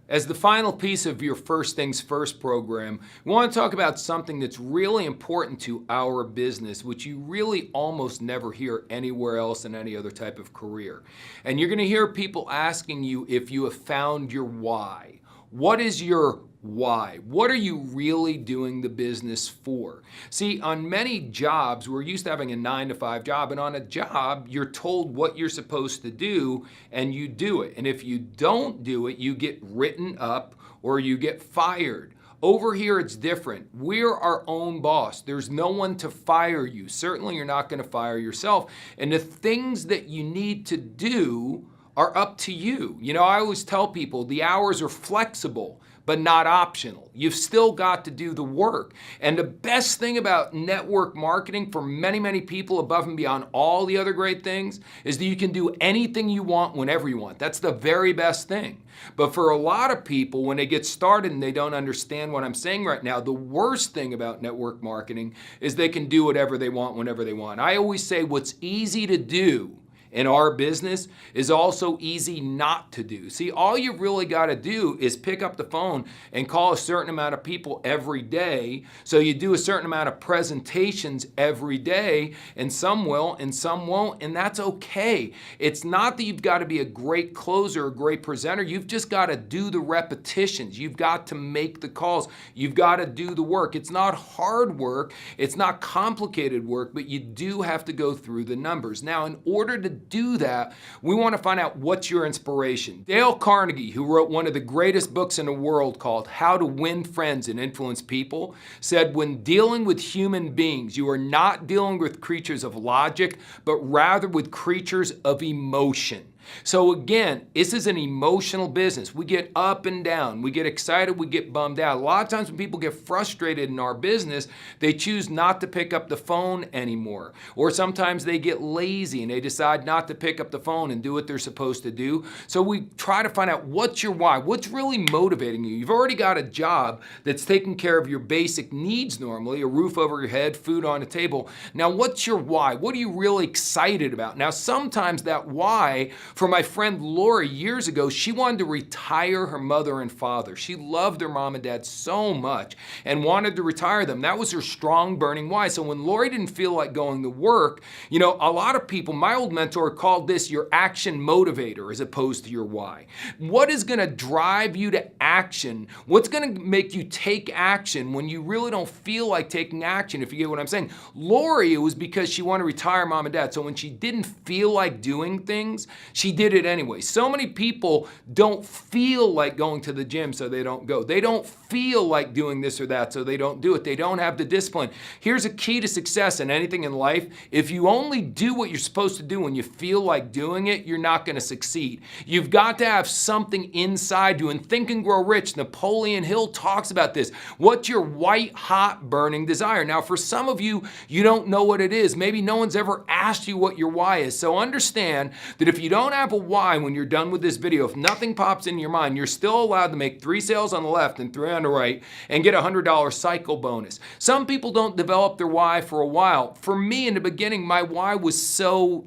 As the final piece of your First Things First program, we want to talk about something that's really important to our business, which you really almost never hear anywhere else in any other type of career. And you're going to hear people asking you if you have found your why. What is your why? What are you really doing the business for? See, on many jobs, we're used to having a 9-to-5 job, and on a job, you're told what you're supposed to do, and you do it. And if you don't do it, you get written up or you get fired. Over here, it's different. We're our own boss. There's no one to fire you. Certainly, you're not going to fire yourself. And the things that you need to do are up to you. You know, I always tell people the hours are flexible, but not optional. You've still got to do the work. And the best thing about network marketing for many, many people above and beyond all the other great things is that you can do anything you want whenever you want. That's the very best thing. But for a lot of people, when they get started and they don't understand what I'm saying right now, the worst thing about network marketing is they can do whatever they want whenever they want. I always say what's easy to do in our business is also easy not to do. See, all you really got to do is pick up the phone and call a certain amount of people every day. So you do a certain amount of presentations every day, and some will and some won't, and that's okay. It's not that you've got to be a great closer, a great presenter. You've just got to do the repetitions. You've got to make the calls. You've got to do the work. It's not hard work. It's not complicated work, but you do have to go through the numbers. Now, in order to do that, we want to find out what's your inspiration. Dale Carnegie, who wrote one of the greatest books in the world called How to Win Friends and Influence People, said when dealing with human beings, you are not dealing with creatures of logic, but rather with creatures of emotion. So again, this is an emotional business. We get up and down. We get excited. We get bummed out. A lot of times when people get frustrated in our business, they choose not to pick up the phone anymore. Or sometimes they get lazy and they decide not to pick up the phone and do what they're supposed to do. So we try to find out what's your why. What's really motivating you? You've already got a job that's taking care of your basic needs normally, a roof over your head, food on the table. Now, what's your why? What are you really excited about? Now, sometimes that why, for my friend Lori years ago, she wanted to retire her mother and father. She loved her mom and dad so much and wanted to retire them. That was her strong burning why. So when Lori didn't feel like going to work, you know, a lot of people, my old mentor called this your action motivator as opposed to your why. What is going to drive you to action? What's going to make you take action when you really don't feel like taking action, if you get what I'm saying? Lori, it was because she wanted to retire mom and dad. So when she didn't feel like doing things, she did it anyway. So many people don't feel like going to the gym, so they don't go. They don't feel like doing this or that, so they don't do it. They don't have the discipline. Here's a key to success in anything in life. If you only do what you're supposed to do when you feel like doing it, you're not going to succeed. You've got to have something inside you. And Think and Grow Rich, Napoleon Hill talks about this. What's your white hot burning desire? Now, for some of you, you don't know what it is. Maybe no one's ever asked you what your why is. So understand that if you don't have a why when you're done with this video, if nothing pops in your mind, you're still allowed to make 3 sales on the left and 3 on the right and get a $100 cycle bonus. Some people don't develop their why for a while. For me in the beginning, my why was so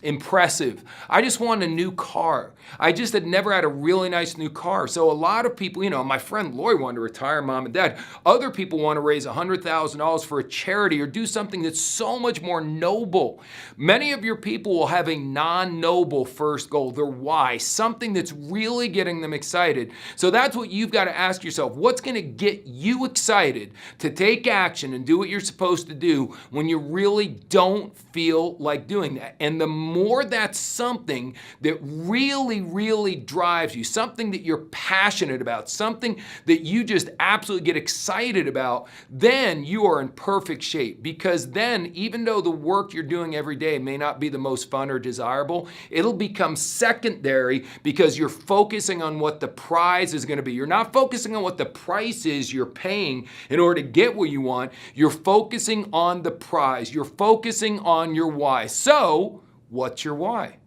impressive. I just wanted a new car. I just had never had a really nice new car. So a lot of people, you know, my friend Lori wanted to retire mom and dad. Other people want to raise $100,000 for a charity or do something that's so much more noble. Many of your people will have a non-noble first goal, their why, something that's really getting them excited. So that's what you've got to ask yourself. What's going to get you excited to take action and do what you're supposed to do when you really don't feel like doing that? And the more that's something that really drives you, something that you're passionate about, something that you just absolutely get excited about, then you are in perfect shape. Because then, even though the work you're doing every day may not be the most fun or desirable, it'll become secondary because you're focusing on what the prize is going to be. You're not focusing on what the price is you're paying in order to get what you want. You're focusing on the prize. You're focusing on your why. So, what's your why?